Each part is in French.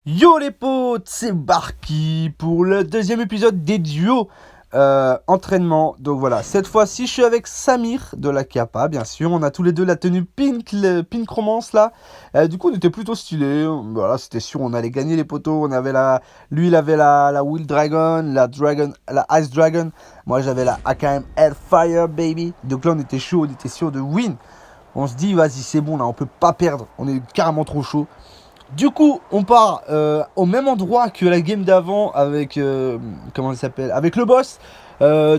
Yo les potes, c'est Barky pour le deuxième épisode des duos entraînement. Donc voilà, cette fois-ci je suis avec Samir de la Kappa, bien sûr. On a tous les deux la tenue pink, le pink romance là. Du coup on était plutôt stylés. Voilà, c'était sûr, on allait gagner les poteaux. Lui il avait la Will Dragon, la Ice Dragon. Moi j'avais la AKM Hellfire baby. Donc là on était chaud, on était sûr de win. On se dit vas-y c'est bon là, on peut pas perdre. On est carrément trop chaud. Du coup, on part au même endroit que la game d'avant avec comment il s'appelle, avec le boss.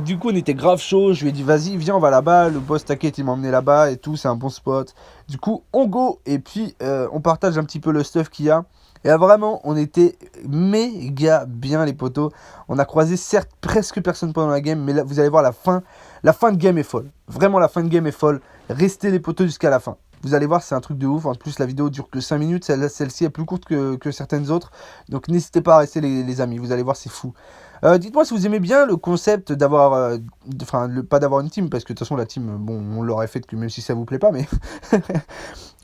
Du coup, on était grave chaud. Je lui ai dit, vas-y, viens, on va là-bas. Le boss, t'inquiète, il m'a emmené là-bas et tout. C'est un bon spot. Du coup, on go et puis on partage un petit peu le stuff qu'il y a. Et là, vraiment, on était méga bien, les potos. On a croisé certes presque personne pendant la game, mais là, vous allez voir la fin de game est folle. Vraiment, la fin de game est folle. Restez les potos jusqu'à la fin. Vous allez voir, c'est un truc de ouf. En plus, la vidéo dure que 5 minutes. Celle-ci est plus courte que certaines autres. Donc, n'hésitez pas à rester, les amis. Vous allez voir, c'est fou. Dites-moi si vous aimez bien le concept d'avoir. Enfin, pas d'avoir une team, parce que de toute façon, la team, bon, on l'aurait fait, même si ça vous plaît pas, mais.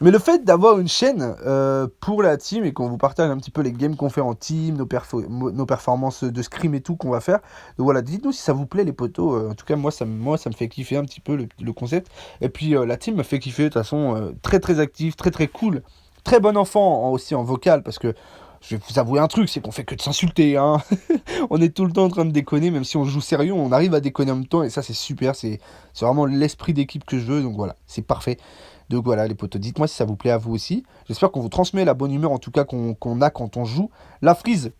Mais le fait d'avoir une chaîne pour la team et qu'on vous partage un petit peu les games qu'on fait en team, nos performances de scrim et tout qu'on va faire. Donc voilà, dites-nous si ça vous plaît les potos. En tout cas, moi, ça me fait kiffer un petit peu le concept. Et puis la team me fait kiffer de toute façon. Très très actif, très très cool. Très bon enfant aussi en vocal parce que je vais vous avouer un truc, c'est qu'on fait que de s'insulter. Hein. On est tout le temps en train de déconner, même si on joue sérieux, on arrive à déconner en même temps. Et ça, c'est super. C'est vraiment l'esprit d'équipe que je veux. Donc voilà, c'est parfait. Donc voilà les potos, dites-moi si ça vous plaît à vous aussi. J'espère qu'on vous transmet la bonne humeur en tout cas qu'on a quand on joue. La Freeze.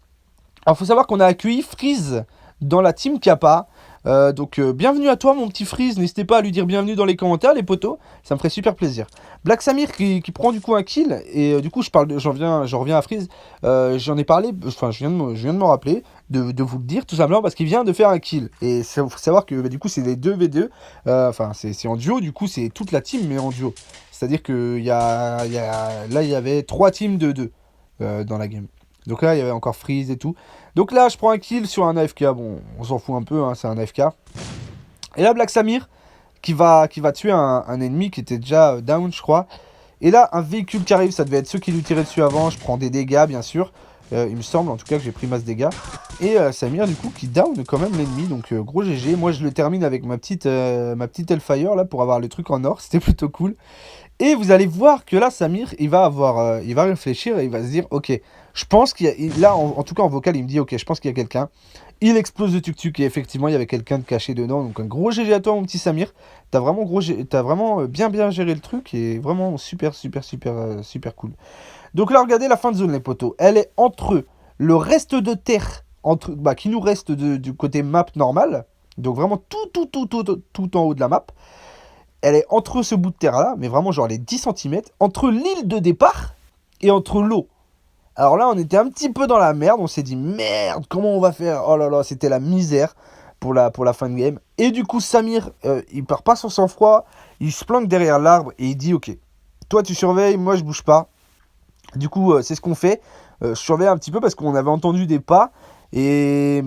Alors faut savoir qu'on a accueilli Freeze dans la team Kappa. Bienvenue à toi mon petit Freeze. N'hésitez pas à lui dire bienvenue dans les commentaires les potos. Ça me ferait super plaisir. Black Samir qui prend du coup un kill. Et du coup j'en reviens à Freeze. J'en ai parlé, enfin je viens de me rappeler. De vous le dire tout simplement parce qu'il vient de faire un kill. Et il faut savoir que du coup c'est les 2v2. Enfin c'est en duo, du coup c'est toute la team mais en duo. C'est-à-dire que là il y avait 3 teams de 2 dans la game. Donc là il y avait encore Freeze et tout. Donc là je prends un kill sur un AFK. Bon on s'en fout un peu, hein, c'est un AFK. Et là Black Samir qui va tuer un ennemi qui était déjà down je crois. Et là, un véhicule qui arrive, ça devait être ceux qui lui tiraient dessus avant. Je prends des dégâts, bien sûr. Il me semble, en tout cas, que j'ai pris masse dégâts. Et Samir, du coup, qui down quand même l'ennemi. Donc, gros GG. Moi, je le termine avec ma petite Hellfire, là, pour avoir le truc en or. C'était plutôt cool. Et vous allez voir que là, Samir, il va réfléchir et il va se dire, ok, je pense qu'il y a, là, en tout cas en vocal, il me dit, ok, je pense qu'il y a quelqu'un. Il explose le tuk-tuk et effectivement, il y avait quelqu'un de caché dedans. Donc un gros GG à toi, mon petit Samir. T'as vraiment bien géré le truc et vraiment super cool. Donc là, regardez la fin de zone, les potos. Elle est entre le reste de terre, qui nous reste du côté map normal. Donc vraiment tout en haut de la map. Elle est entre ce bout de terre-là, mais vraiment genre les 10 centimètres, entre l'île de départ et entre l'eau. Alors là, on était un petit peu dans la merde. On s'est dit, merde, comment on va faire? Oh là là, c'était la misère pour la fin de game. Et du coup, Samir, il part pas sur sang-froid. Il se planque derrière l'arbre et il dit, ok, toi tu surveilles, moi je bouge pas. Du coup, c'est ce qu'on fait. Je surveille un petit peu parce qu'on avait entendu des pas. Et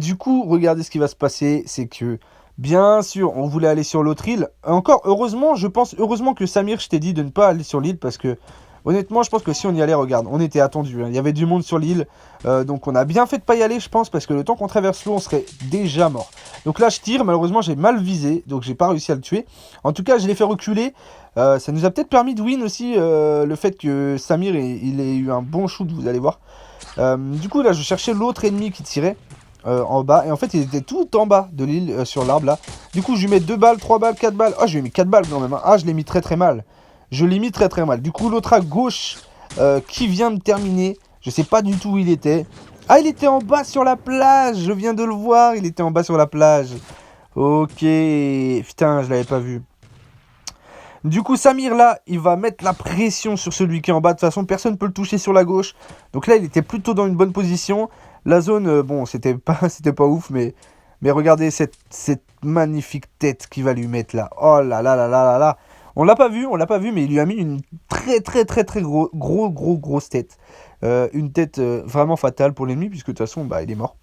du coup, regardez ce qui va se passer. C'est que, bien sûr, on voulait aller sur l'autre île. Encore, heureusement, heureusement que Samir, je t'ai dit de ne pas aller sur l'île parce que, honnêtement, je pense que si on y allait, regarde, on était attendu. Hein. Il y avait du monde sur l'île. Donc, on a bien fait de pas y aller, je pense, parce que le temps qu'on traverse l'eau, on serait déjà mort. Donc là, je tire. Malheureusement, j'ai mal visé. Donc, j'ai pas réussi à le tuer. En tout cas, je l'ai fait reculer. Ça nous a peut-être permis de win aussi le fait que Samir il ait eu un bon shoot, vous allez voir. Du coup là je cherchais l'autre ennemi qui tirait en bas et en fait il était tout en bas de l'île sur l'arbre là. Du coup je lui mets 2 balles, 3 balles, 4 balles. Oh je lui ai mis 4 balles quand même. Hein. Ah je l'ai mis très mal. Je l'ai mis très mal. Du coup l'autre à gauche qui vient de terminer. Je sais pas du tout où il était. Ah il était en bas sur la plage. Je viens de le voir. Il était en bas sur la plage. Ok. Putain je l'avais pas vu. Du coup, Samir, là, il va mettre la pression sur celui qui est en bas. De toute façon, personne ne peut le toucher sur la gauche. Donc là, il était plutôt dans une bonne position. La zone, bon, c'était pas ouf, mais regardez cette magnifique tête qu'il va lui mettre là. Oh là là là là là là. On l'a pas vu, mais il lui a mis une très grosse tête. Une tête vraiment fatale pour l'ennemi, puisque de toute façon, bah, il est mort.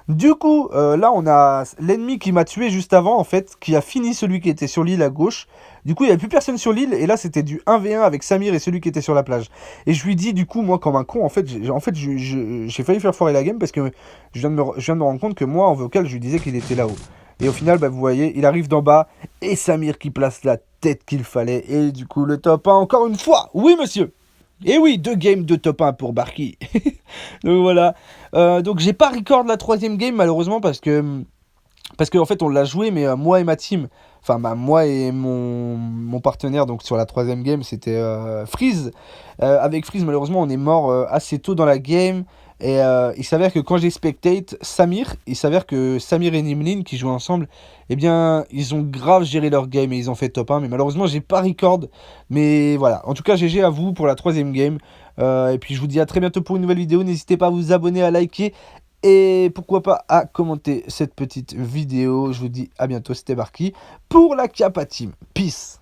Du coup, là, on a l'ennemi qui m'a tué juste avant, en fait, qui a fini celui qui était sur l'île à gauche. Du coup, il n'y avait plus personne sur l'île, et là, c'était du 1v1 avec Samir et celui qui était sur la plage. Et je lui dis, du coup, moi, comme un con, en fait, j'ai failli faire foirer la game parce que je viens de me rendre compte que moi, en vocal, je lui disais qu'il était là-haut. Et au final, bah, vous voyez, il arrive d'en bas, et Samir qui place la tête qu'il fallait, et du coup, le top 1 encore une fois. Oui, monsieur. Et oui, 2 games de top 1 pour Barky. Donc voilà. Donc j'ai pas record la troisième game malheureusement parce que en fait on l'a joué mais moi et ma team, enfin bah, moi et mon partenaire donc sur la troisième game c'était Freeze. Avec Freeze malheureusement on est mort assez tôt dans la game et il s'avère que quand j'ai spectate Samir, il s'avère que Samir et Nimlin qui jouent ensemble, eh bien ils ont grave géré leur game et ils ont fait top 1 mais malheureusement j'ai pas record mais voilà. En tout cas GG à vous pour la troisième game. Et puis je vous dis à très bientôt pour une nouvelle vidéo, n'hésitez pas à vous abonner, à liker et pourquoi pas à commenter cette petite vidéo. Je vous dis à bientôt, c'était Barky pour la Kappa Team. Peace.